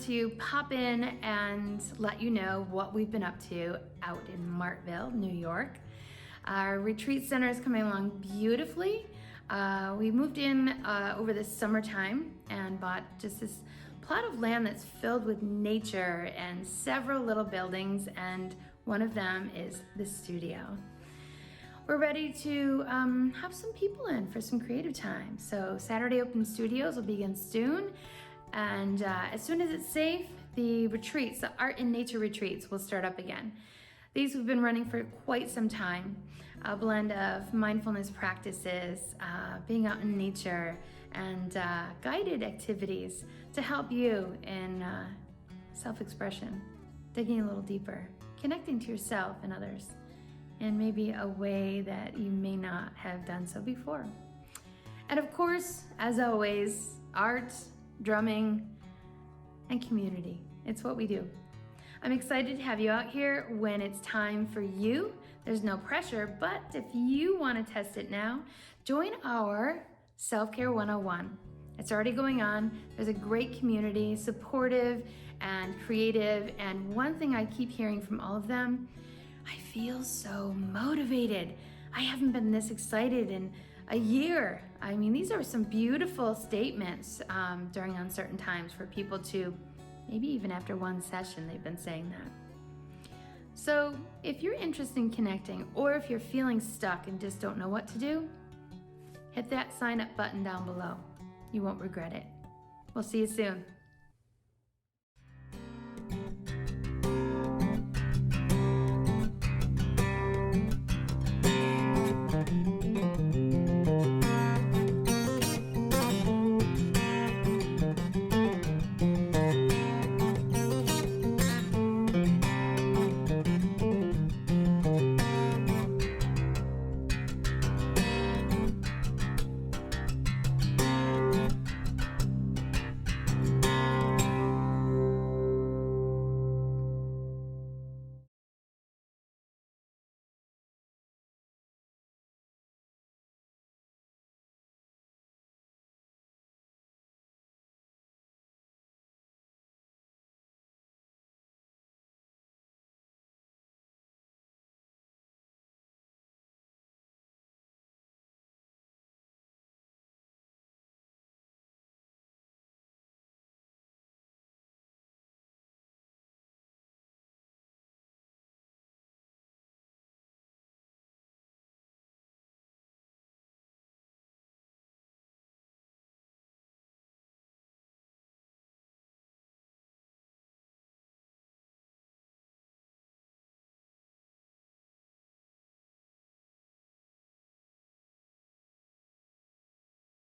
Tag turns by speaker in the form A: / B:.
A: to pop in and let you know what we've been up to out in Martville, New York. Our retreat center is coming along beautifully. We moved in over the summertime and bought just this plot of land that's filled with nature and several little buildings, and one of them is the studio. We're ready to have some people in for some creative time. So Saturday Open Studios will begin soon. And as soon as it's safe, the retreats, the art and nature retreats, will start up again. These have been running for quite some time. A blend of mindfulness practices, being out in nature, and guided activities to help you in self-expression, digging a little deeper, connecting to yourself and others in maybe a way that you may not have done so before. And of course, as always, art, drumming, and community. It's what we do. I'm excited to have you out here when it's time for you. There's no pressure, but if you want to test it now, join our Self-Care 101. It's already going on. There's a great community, supportive and creative. And one thing I keep hearing from all of them, I feel so motivated. I haven't been this excited in a year. I mean, these are some beautiful statements during uncertain times for people to, maybe even after one session, they've been saying that. So if you're interested in connecting, or if you're feeling stuck and just don't know what to do, hit that sign up button down below. You won't regret it. We'll see you soon.